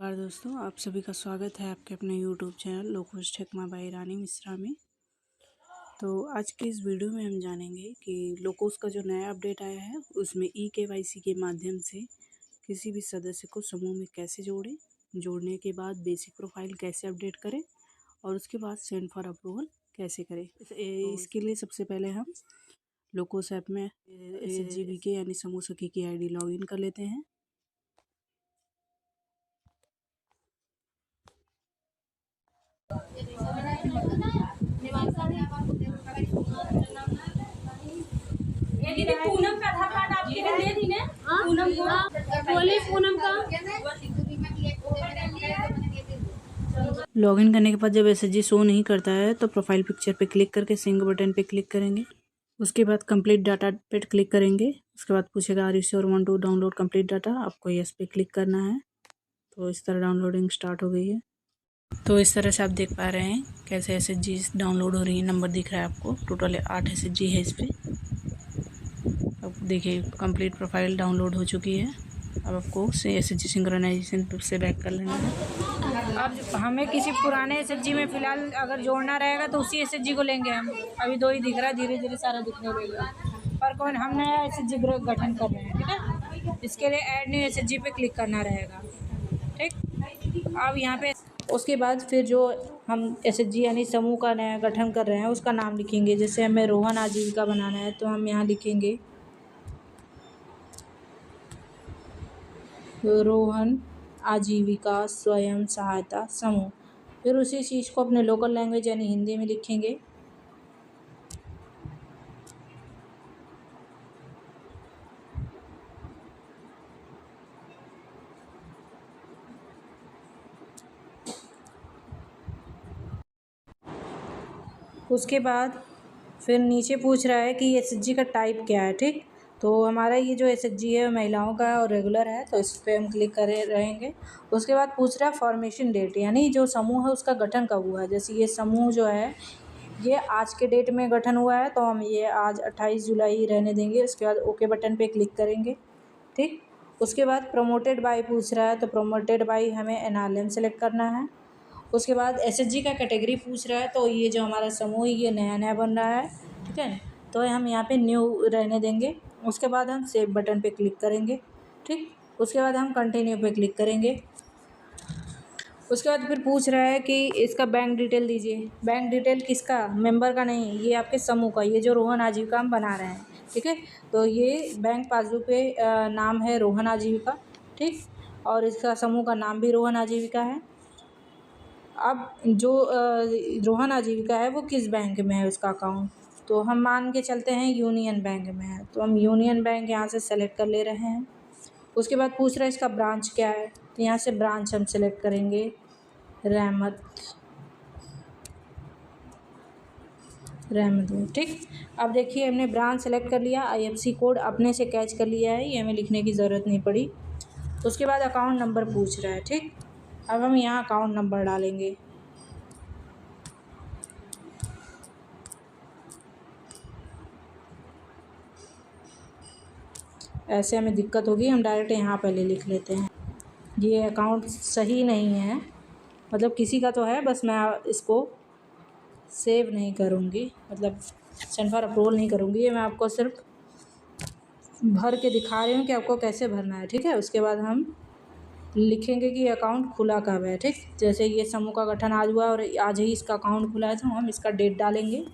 नमस्कार दोस्तों, आप सभी का स्वागत है आपके अपने YouTube चैनल लोकोश ठेकमा बाई रानी मिश्रा में। तो आज के इस वीडियो में हम जानेंगे कि लोकोश का जो नया अपडेट आया है उसमें eKYC के माध्यम से किसी भी सदस्य को समूह में कैसे जोड़ें, जोड़ने के बाद बेसिक प्रोफाइल कैसे अपडेट करें और उसके बाद सेंड फॉर अप्रूवल कैसे करें। इसके लिए सबसे पहले हम लोकोश ऐप में SHGBK यानी समूह सखी की ID लॉगिन कर लेते हैं। पूनम का आधार कार्ड आपके दे दी ना? पूनम को बोले पूनम का लॉगिन करने के बाद जब SHG शो नहीं करता है तो प्रोफाइल पिक्चर पे क्लिक करके सिंक बटन पे क्लिक करेंगे। उसके बाद कंप्लीट डाटा पे क्लिक करेंगे। उसके बाद पूछेगा are you sure want to download complete data, आपको यस पे क्लिक करना है। तो इस तरह डाउनलोडिंग स्टार्ट हो गई है। तो इस तरह से आप देख पा रहे हैं कैसे SHG डाउनलोड हो रही है। नंबर दिख रहा है आपको, टोटल 8 SHG है इस पर। अब देखिए कंप्लीट प्रोफाइल डाउनलोड हो चुकी है। अब आपको SHG सिंक्रोनाइजेशन से बैक कर लेना है। अब हमें किसी पुराने SHG में फ़िलहाल अगर जोड़ना रहेगा तो उसी SHG को लेंगे हम। अभी 2 ही दिख रहा है, धीरे धीरे सारा दिखने लगेगा। पर कौन हम नया SHG गठन कर रहे हैं, ठीक है। इसके लिए ऐड न्यू SHG पे क्लिक करना रहेगा, ठीक। अब यहाँ पे उसके बाद फिर जो हम SHG यानी समूह का नया गठन कर रहे हैं उसका नाम लिखेंगे। जैसे हमें रोहन आजीविका बनाना है तो हम यहाँ लिखेंगे रोहन आजीविका स्वयं सहायता समूह। फिर उसी चीज़ को अपने लोकल लैंग्वेज यानी हिंदी में लिखेंगे। उसके बाद फिर नीचे पूछ रहा है कि SHG का टाइप क्या है, ठीक। तो हमारा ये जो SHG है महिलाओं का और रेगुलर है, तो इस पर हम क्लिक करे रहेंगे। उसके बाद पूछ रहा है फॉर्मेशन डेट, यानी जो समूह है उसका गठन कब हुआ है। जैसे ये समूह जो है ये आज के डेट में गठन हुआ है तो हम ये आज 28 जुलाई रहने देंगे। उसके बाद ओके बटन पे क्लिक करेंगे, ठीक। उसके बाद प्रमोटेड बाय पूछ रहा है तो प्रमोटेड बाय हमें NRLM सेलेक्ट करना है। उसके बाद SHG का कैटेगरी पूछ रहा है तो ये जो हमारा समूह है ये नया नया बन रहा है, ठीक है, तो हम यहाँ पे न्यू रहने देंगे। उसके बाद हम सेव बटन पे क्लिक करेंगे, ठीक। उसके बाद हम कंटिन्यू पे क्लिक करेंगे। उसके बाद फिर पूछ रहा है कि इसका बैंक डिटेल दीजिए। बैंक डिटेल किसका, मेंबर का नहीं, ये आपके समूह का, ये जो रोहन आजीविका हम बना रहे हैं, ठीक है। तो ये बैंक पासबुक पे नाम है रोहन आजीविका, ठीक, और इसका समूह का नाम भी रोहन आजीविका है। अब जो रोहन आजीविका है वो किस बैंक में है उसका अकाउंट, तो हम मान के चलते हैं यूनियन बैंक में है, तो हम यूनियन बैंक यहाँ से सेलेक्ट कर ले रहे हैं। उसके बाद पूछ रहा है इसका ब्रांच क्या है, तो यहाँ से ब्रांच हम सेलेक्ट करेंगे रहमत, ठीक। अब देखिए हमने ब्रांच सेलेक्ट कर लिया, IFSC कोड अपने से कैच कर लिया है, ये हमें लिखने की ज़रूरत नहीं पड़ी। उसके बाद अकाउंट नंबर पूछ रहा है, ठीक। अब हम यहाँ अकाउंट नंबर डालेंगे। ऐसे हमें दिक्कत होगी, हम डायरेक्ट यहाँ पहले लिख लेते हैं। ये अकाउंट सही नहीं है, मतलब किसी का तो है, बस मैं इसको सेव नहीं करूँगी, मतलब सेंड फॉर अप्रूवल नहीं करूँगी। ये मैं आपको सिर्फ भर के दिखा रही हूँ कि आपको कैसे भरना है, ठीक है। उसके बाद हम लिखेंगे कि अकाउंट खुला कब है, ठीक। जैसे ये समूह का गठन आज हुआ और आज ही इसका अकाउंट खुला है तो हम इसका डेट डालेंगे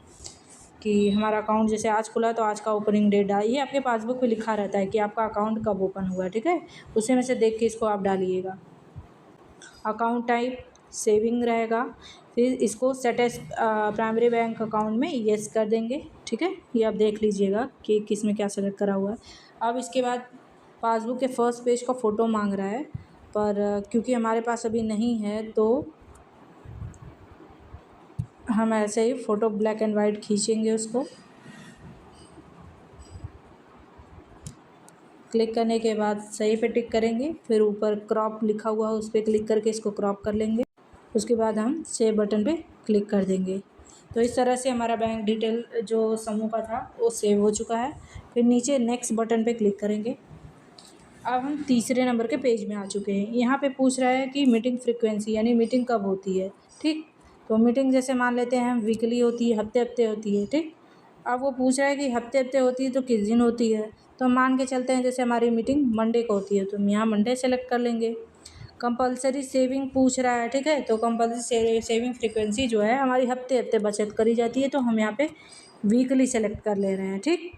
कि हमारा अकाउंट जैसे आज खुला तो आज का ओपनिंग डेट डालिए। आपके पासबुक पे लिखा रहता है कि आपका अकाउंट कब ओपन हुआ है, ठीक है, उसी में से देख के इसको आप डालिएगा। अकाउंट टाइप सेविंग रहेगा, फिर इसको set as primary bank account में येस कर देंगे, ठीक है। ये आप देख लीजिएगा कि किस में क्या सेलेक्ट करा हुआ है। अब इसके बाद पासबुक के फर्स्ट पेज का फ़ोटो मांग रहा है, पर क्योंकि हमारे पास अभी नहीं है तो हम ऐसे ही फ़ोटो ब्लैक एंड वाइट खींचेंगे। उसको क्लिक करने के बाद सही पे टिक करेंगे, फिर ऊपर क्रॉप लिखा हुआ है उस पर क्लिक करके इसको क्रॉप कर लेंगे। उसके बाद हम सेव बटन पे क्लिक कर देंगे। तो इस तरह से हमारा बैंक डिटेल जो समूह का था वो सेव हो चुका है। फिर नीचे नेक्स्ट बटन पे क्लिक करेंगे। अब हम तीसरे नंबर के पेज में आ चुके हैं। यहाँ पे पूछ रहा है कि मीटिंग फ्रीक्वेंसी यानी मीटिंग कब होती है, ठीक। तो मीटिंग जैसे मान लेते हैं हम वीकली होती है, हफ्ते होती है, ठीक। अब वो पूछ रहा है कि हफ्ते होती है तो किस दिन होती है। तो हम मान के चलते हैं जैसे हमारी मीटिंग मंडे को होती है, तो हम यहाँ मंडे सेलेक्ट कर लेंगे। कंपलसरी सेविंग पूछ रहा है, ठीक है। तो कंपलसरी सेविंग फ्रीक्वेंसी जो है हमारी हफ्ते बचत करी जाती है, तो हम यहाँ पे वीकली सेलेक्ट कर ले रहे हैं, ठीक।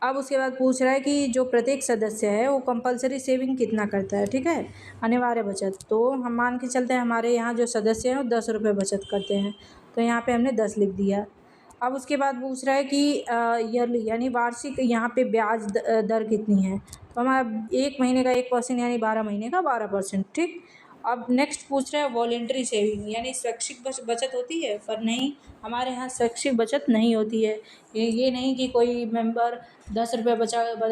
अब उसके बाद पूछ रहा है कि जो प्रत्येक सदस्य है वो कंपलसरी सेविंग कितना करता है, ठीक है, अनिवार्य बचत। तो हम मान के चलते हैं हमारे यहाँ जो सदस्य हैं वो 10 रुपये बचत करते हैं, तो यहाँ पे हमने 10 लिख दिया। अब उसके बाद पूछ रहा है कि ईयरली यानी वार्षिक यहाँ पे ब्याज दर कितनी है। तो हमारा 1 महीने का 1% यानी 12 महीने का 12%, ठीक। अब नेक्स्ट पूछ रहा है वॉलेंट्री सेविंग यानी स्वैच्छिक बचत होती है, पर नहीं, हमारे यहाँ स्वैच्छिक बचत नहीं होती है। ये नहीं कि कोई मेंबर 10 रुपये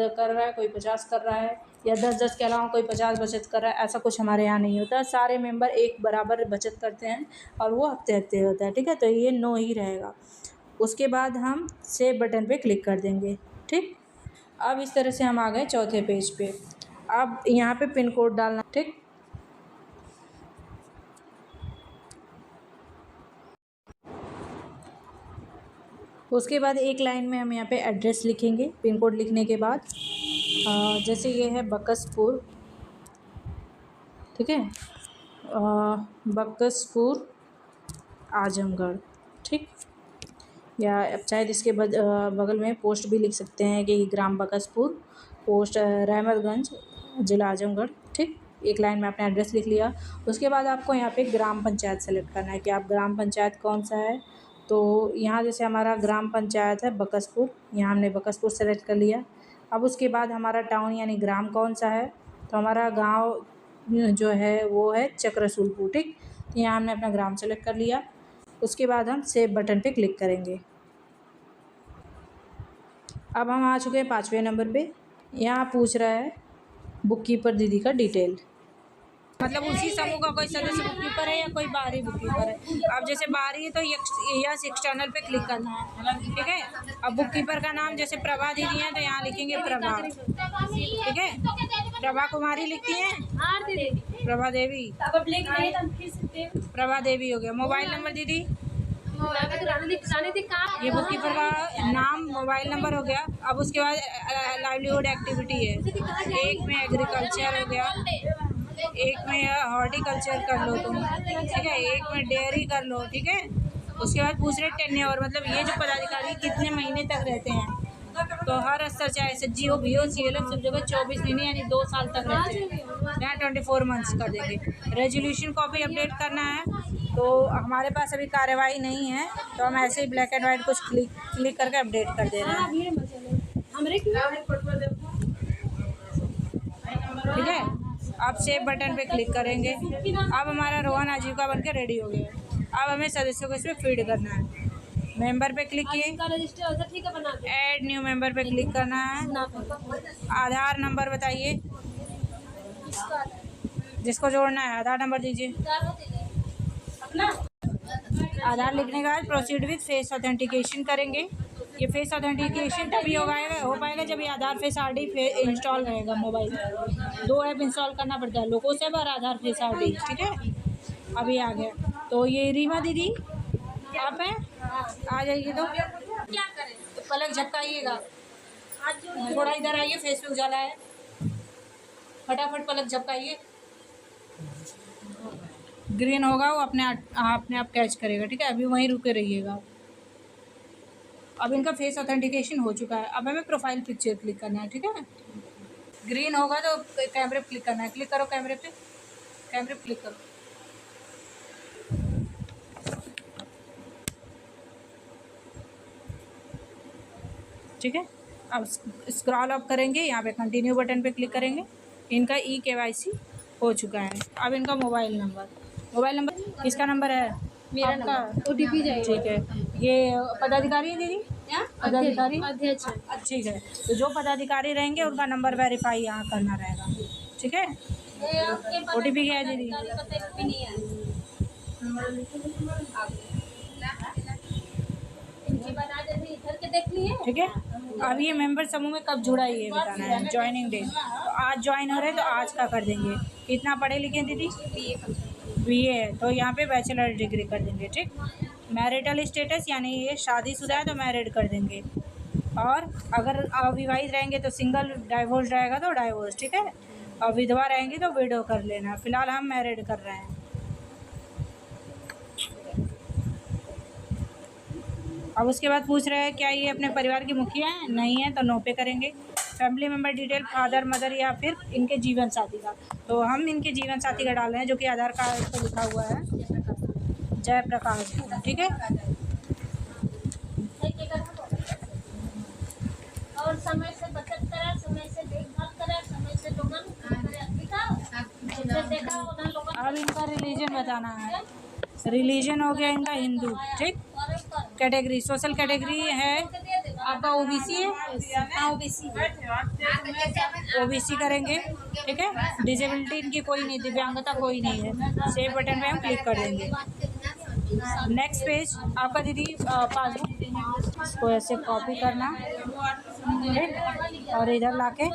कर रहा है, कोई 50 कर रहा है, या 10 के अलावा कोई 50 बचत कर रहा है, ऐसा कुछ हमारे यहाँ नहीं होता। सारे मेंबर एक बराबर बचत करते हैं और वो हफ्ते होता है, ठीक है। तो ये नो ही रहेगा। उसके बाद हम सेव बटन पे क्लिक कर देंगे, ठीक। अब इस तरह से हम आ गए चौथे पेज पे। अब यहाँ पे पिन कोड डालना, ठीक। उसके बाद एक लाइन में हम यहाँ पे एड्रेस लिखेंगे। पिन कोड लिखने के बाद जैसे ये है बकसपुर, ठीक है, बकसपुर आजमगढ़, ठीक। या अब शायद इसके बगल में पोस्ट भी लिख सकते हैं कि ग्राम बकसपुर, पोस्ट रहमतगंज, ज़िला आजमगढ़, ठीक। एक लाइन में आपने एड्रेस लिख लिया। उसके बाद आपको यहाँ पे ग्राम पंचायत सेलेक्ट करना है कि आप ग्राम पंचायत कौन सा है। तो यहाँ जैसे हमारा ग्राम पंचायत है बकसपुर, यहाँ हमने बकसपुर सेलेक्ट कर लिया। अब उसके बाद हमारा टाउन यानी ग्राम कौन सा है, तो हमारा गांव जो है वो है चक्रसूलपुर, ठीक। तो यहाँ हमने अपना ग्राम सेलेक्ट कर लिया। उसके बाद हम सेव बटन पे क्लिक करेंगे। अब हम आ चुके हैं 5वें नंबर पे। यहाँ पूछ रहा है बुक कीपर दीदी का डिटेल, मतलब उसी समूह का कोई सदस्य बुक कीपर है या कोई बाहरी बुक कीपर है। अब जैसे बाहरी है तो यस एक्सटर्नल पे क्लिक करना है, ठीक है। अब बुक कीपर का नाम जैसे प्रभा दीदी है तो यहाँ लिखेंगे प्रभा, ठीक है। प्रभा कुमारी लिखती हैं, प्रभा देवी, प्रभा देवी हो गया। मोबाइल नंबर दीदी, ये बुक कीपर का नाम, मोबाइल नंबर हो गया। अब उसके बाद लाइवलीहुड एक्टिविटी है, एक में एग्रीकल्चर हो गया, एक में हॉर्टिकल्चर कर लो तुम, ठीक है, एक में डेयरी कर लो, ठीक है। उसके बाद पूछ रहे टेन्योर, मतलब ये जो पदाधिकारी कितने महीने तक रहते हैं। तो हर स्तर चाहे SHG हो, BO, CLF सब जगह 24 महीने यानी 2 साल तक रहते हैं, यहाँ 24 मंथ्स कर देंगे। रेजोल्यूशन कॉपी अपडेट करना है, तो हमारे पास अभी कार्यवाही नहीं है, तो हम ऐसे ही ब्लैक एंड वाइट कुछ क्लिक करके अपडेट कर दे रहे हैं, ठीक है। अब सेव बटन पे क्लिक करेंगे। अब हमारा रोहन आजीविका बनके रेडी हो गया। अब हमें सदस्यों को इसमें फीड करना है। मेंबर पे क्लिक किए, ऐड न्यू मेंबर पे क्लिक करना है। आधार नंबर बताइए, जिसको जोड़ना है आधार नंबर दीजिए। आधार लिखने के बाद प्रोसीड विथ फेस ऑथेंटिकेशन करेंगे। ये फेस ऑथेंटिकेशन तभी हो पाएगा जब ये आधार फेस RD इंस्टॉल रहेगा। मोबाइल 2 ऐप इंस्टॉल करना पड़ता है, लोगो सेव और आधार फेस RD, ठीक है। अभी आ गया। तो ये रीमा दीदी आप हैं, आ जाइए। तो क्या करें, तो पलक झपकाइएगा, थोड़ा इधर आइए, फेस पे उजाला है, फटाफट पलक झपकाइए। ग्रीन होगा वो अपने आप कैच करेगा, ठीक है। अभी वहीं रुके रहिएगा। अब इनका फेस ऑथेंटिकेशन हो चुका है। अब हमें प्रोफाइल पिक्चर क्लिक करना है, ठीक है। ग्रीन होगा तो कैमरे पे क्लिक करना है। क्लिक करो कैमरे पे, कैमरे पे क्लिक करो। ठीक है। अब स्क्रॉल अप करेंगे, यहाँ पे कंटिन्यू बटन पे क्लिक करेंगे। इनका KYC हो चुका है। अब इनका मोबाइल नंबर किसका नंबर है, मेरा नंबर, OTP जाएगा, ठीक है। ये पदाधिकारी है दीदी, पदाधिकारी अध्यक्ष, ठीक है। तो जो पदाधिकारी रहेंगे उनका नंबर वेरीफाई यहाँ करना रहेगा, ठीक है। OTP क्या है दीदी, ठीक है। अब ये मेंबर समूह में कब जुड़ा ये बताना है, ज्वाइनिंग डेट। तो आज ज्वाइन हो रहे हैं तो आज का कर देंगे। कितना पढ़े लिखे दीदी? BA है तो यहाँ पे बैचलर डिग्री कर देंगे। ठीक। मैरिटल स्टेटस यानी ये शादीशुदा है तो मैरिड कर देंगे, और अगर अविवाहित रहेंगे तो सिंगल, डाइवोर्स रहेगा तो डाइवोर्स। ठीक है। और विधवा रहेंगी तो विडो कर लेना। फिलहाल हम मैरिड कर रहे हैं। अब उसके बाद पूछ रहे हैं क्या ये अपने परिवार की मुखिया है, नहीं है तो नो पे करेंगे। Family member detail father mother या फिर इनके जीवन साथी का, तो हम इनके जीवन साथी का डाल रहे हैं जो कि आधार कार्ड पर लिखा हुआ है जयप्रकाश। ठीक है। और समय से बचत करा, समय से देखभाल करा, समय से लोगन अब इनका रिलीजन बताना है। रिलीजन हो गया इनका हिंदू। ठीक। कैटेगरी, सोशल कैटेगरी है आपका OBC है। OBC करेंगे। ठीक है। डिसेबिलिटी इनकी कोई नहीं, दिव्यांगता कोई नहीं है। सेव बटन पे हम क्लिक कर देंगे। नेक्स्ट पेज आपका दीदी पासबुक, इसको ऐसे कॉपी करना। ठीक। और इधर लाके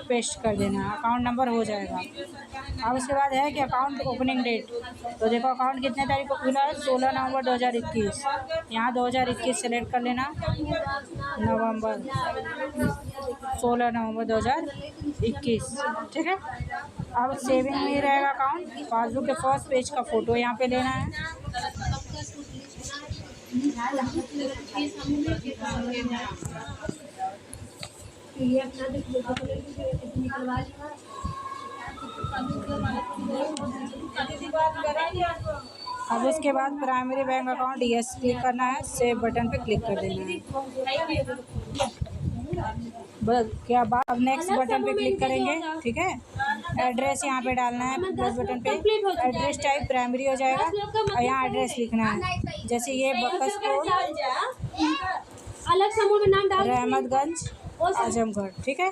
पेस्ट कर देना, अकाउंट नंबर हो जाएगा। अब उसके बाद है कि अकाउंट ओपनिंग डेट, तो देखो अकाउंट कितने तारीख को खुला है, 16 नवंबर 2021। यहाँ 2021 सेलेक्ट कर लेना, नवंबर, 16 नवंबर 2021। ठीक है। अब सेविंग में रहेगा अकाउंट। पासबुक के फर्स्ट पेज का फ़ोटो यहाँ पे लेना है। अब उसके बाद primary bank account yes click करना है, सेव बटन पे क्लिक कर देना है। बस क्या बात। अब नेक्स्ट बटन पे क्लिक करेंगे। ठीक है। एड्रेस यहाँ पे डालना है, प्लस बटन पे एड्रेस टाइप प्राइमरी हो जाएगा, और यहाँ एड्रेस लिखना है। जैसे ये बक्सपुर, अलग समूह में नाम डाल, रहमतगंज, आजमगढ़। ठीक है।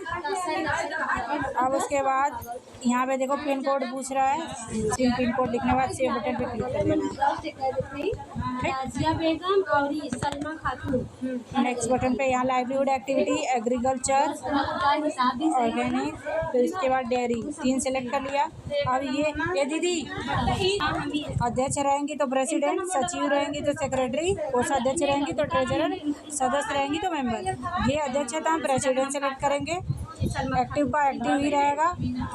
अब उसके बाद यहाँ पे देखो पिन कोड पूछ रहा है, पिन कोड लिखने के बाद सेव बटन पे क्लिक कर देना। राजिया बेगम और सलमा खातून। नेक्स्ट बटन पे यहाँ लाइवलीहुड एक्टिविटी, एग्रीकल्चर, ऑर्गेनिक, फिर इसके बाद डेयरी, 3 सेलेक्ट कर लिया। अब ये दीदी अध्यक्ष रहेंगी तो प्रेसिडेंट, सचिव रहेंगी तो सेक्रेटरी, कोषाध्यक्ष रहेंगी तो ट्रेजरर, सदस्य रहेंगी तो मेंबर। ये अध्यक्ष है तो हम प्रेसिडेंट सेलेक्ट करेंगे। एक्टिव का एक्टिव ही रहेगा।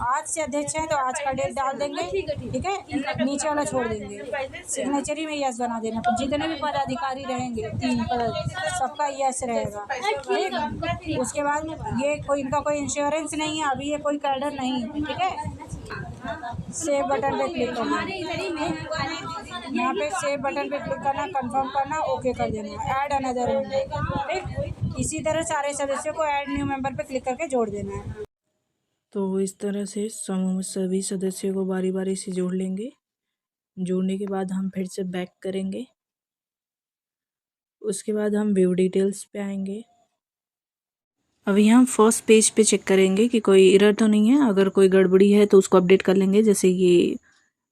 आज से अध्यक्ष है तो आज का डेट डाल देंगे। ठीक है। नीचे वाला छोड़ देंगे। सिग्नेचरी में यस बना देना। तो जितने भी पदाधिकारी रहेंगे 3 पद, सबका यस रहेगा। ठीक। उसके बाद ये कोई इनका कोई इंश्योरेंस नहीं है, अभी ये कोई कैडर नहीं है। ठीक है। सेव बटन पे क्लिक करना, यहाँ पे सेव बटन पे क्लिक करना, कंफर्म करना, ओके कर देना। Add another member. ठीक। इसी तरह सारे सदस्यों को ऐड न्यू मेंबर पे क्लिक करके जोड़ देना है। तो इस तरह से समूह में सभी सदस्यों को बारी बारी से जोड़ लेंगे। जोड़ने के बाद हम फिर से बैक करेंगे। उसके बाद हम व्यू डिटेल्स पे आएंगे। अभी हम फर्स्ट पेज पे चेक करेंगे कि कोई एरर तो नहीं है। अगर कोई गड़बड़ी है तो उसको अपडेट कर लेंगे। जैसे ये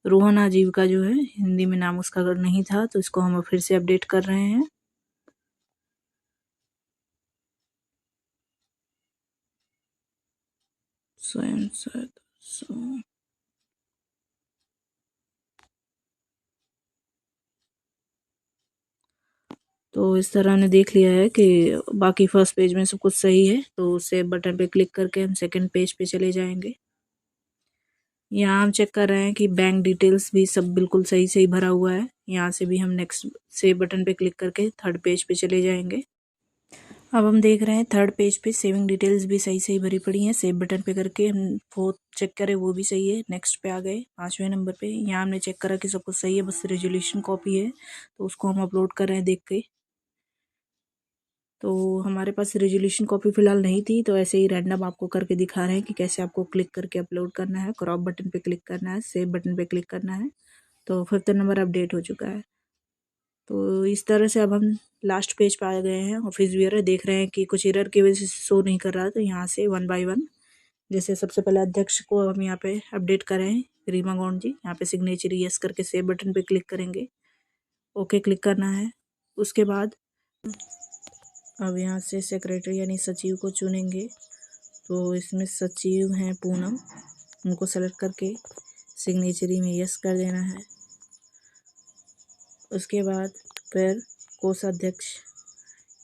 रोहन आजीविका जो है, हिंदी में नाम उसका अगर नहीं था तो इसको हम फिर से अपडेट कर रहे हैं। स्वयं सहायता तो इस तरह ने देख लिया है कि बाकी फर्स्ट पेज में सब कुछ सही है, तो सेव बटन पे क्लिक करके हम सेकंड पेज पे चले जाएंगे। यहाँ हम चेक कर रहे हैं कि बैंक डिटेल्स भी सब बिल्कुल सही सही भरा हुआ है। यहाँ से भी हम नेक्स्ट सेव बटन पे क्लिक करके थर्ड पेज पे चले जाएंगे। अब हम देख रहे हैं थर्ड पेज पे सेविंग डिटेल्स भी सही सही भरी पड़ी हैं। सेव बटन पे करके हम फोर्थ चेक करें, वो भी सही है। नेक्स्ट पे आ गए 5वें नंबर पे। यहाँ हमने चेक करा कि सब कुछ सही है, बस रेजोल्यूशन कॉपी है तो उसको हम अपलोड कर रहे हैं देख के। तो हमारे पास रेजोल्यूशन कॉपी फ़िलहाल नहीं थी, तो ऐसे ही रैंडम आपको करके दिखा रहे हैं कि कैसे आपको क्लिक करके अपलोड करना है। क्रॉप बटन पे क्लिक करना है, सेव बटन पे क्लिक करना है। तो 5th नंबर अपडेट हो चुका है। तो इस तरह से अब हम लास्ट पेज पे आ गए हैं। ऑफिस व्यूअर देख रहे हैं कि कुछ एरर की वजह से शो नहीं कर रहा, तो यहाँ से 1 बाय 1 जैसे सबसे पहले अध्यक्ष को हम यहाँ पे अपडेट करें, रीमा गौंड जी। यहाँ पे सिग्नेचर यस करके सेव बटन पे क्लिक करेंगे, ओके क्लिक करना है। उसके बाद अब यहाँ से सेक्रेटरी यानी सचिव को चुनेंगे। तो इसमें सचिव हैं पूनम, उनको सेलेक्ट करके सिग्नेचरी में यस कर देना है। उसके बाद फिर कोषाध्यक्ष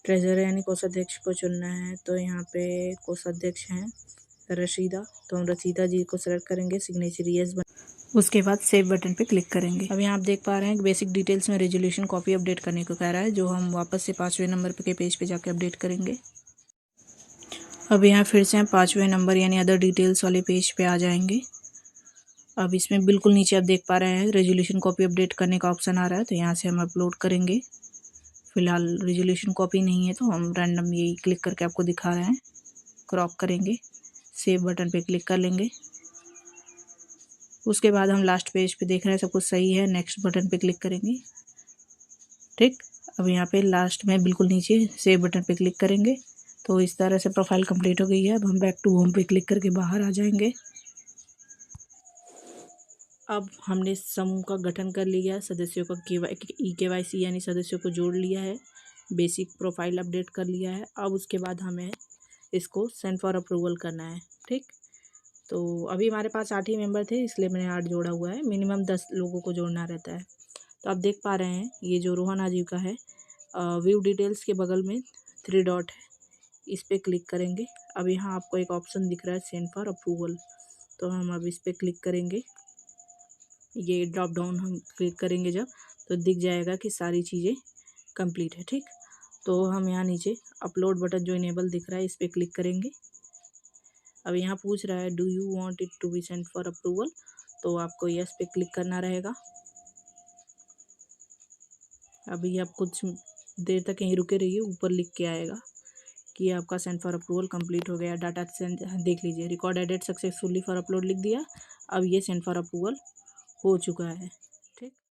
ट्रेजरर यानी कोषाध्यक्ष को चुनना है। तो यहाँ पे कोषाध्यक्ष हैं रशीदा, तो हम रशीदा जी को सेलेक्ट करेंगे, सिग्नेचरी यस। उसके बाद सेव बटन पे क्लिक करेंगे। अब यहाँ आप देख पा रहे हैं कि बेसिक डिटेल्स में रेजोल्यूशन कॉपी अपडेट करने को कह रहा है, जो हम वापस से 5वें नंबर के पेज पे जाके अपडेट करेंगे। अब यहाँ फिर से हम 5वें नंबर यानी अदर डिटेल्स वाले पेज पे आ जाएंगे। अब इसमें बिल्कुल नीचे आप देख पा रहे हैं रेजोल्यूशन कॉपी अपडेट करने का ऑप्शन आ रहा है, तो यहाँ से हम अपलोड करेंगे। फिलहाल रेजोल्यूशन कॉपी नहीं है तो हम रैंडम यही क्लिक करके आपको दिखा रहे हैं। क्रॉप करेंगे, सेव बटन पे क्लिक कर लेंगे। उसके बाद हम लास्ट पेज पे देख रहे हैं सब कुछ सही है, नेक्स्ट बटन पे क्लिक करेंगे। ठीक, अब यहाँ पे लास्ट में बिल्कुल नीचे सेव बटन पे क्लिक करेंगे। तो इस तरह से प्रोफाइल कंप्लीट हो गई है। अब हम बैक टू होम पे क्लिक करके बाहर आ जाएंगे। अब हमने समूह का गठन कर लिया, सदस्यों का KYC यानी सदस्यों को जोड़ लिया है, बेसिक प्रोफाइल अपडेट कर लिया है। अब उसके बाद हमें इसको सेंड फॉर अप्रूवल करना है। ठीक, तो अभी हमारे पास 8 ही मेंबर थे, इसलिए मैंने 8 जोड़ा हुआ है। मिनिमम 10 लोगों को जोड़ना रहता है। तो आप देख पा रहे हैं ये जो रोहन आजीविका है, व्यू डिटेल्स के बगल में 3 डॉट है, इस पर क्लिक करेंगे। अब यहाँ आपको एक ऑप्शन दिख रहा है सेंड फॉर अप्रूवल, तो हम अब इस पर क्लिक करेंगे। ये ड्रॉप डाउन हम क्लिक करेंगे जब, तो दिख जाएगा कि सारी चीज़ें कंप्लीट है। ठीक, तो हम यहाँ नीचे अपलोड बटन जो इनेबल दिख रहा है इस पर क्लिक करेंगे। अब यहाँ पूछ रहा है do you want it to be sent for approval, तो आपको यस पे क्लिक करना रहेगा। अभी आप कुछ देर तक यहीं रुके रहिए, ऊपर लिख के आएगा कि आपका सेंड फॉर अप्रूवल कंप्लीट हो गया। डाटा सेंड देख लीजिए, record added successfully for upload लिख दिया। अब ये सेंड फॉर अप्रूवल हो चुका है।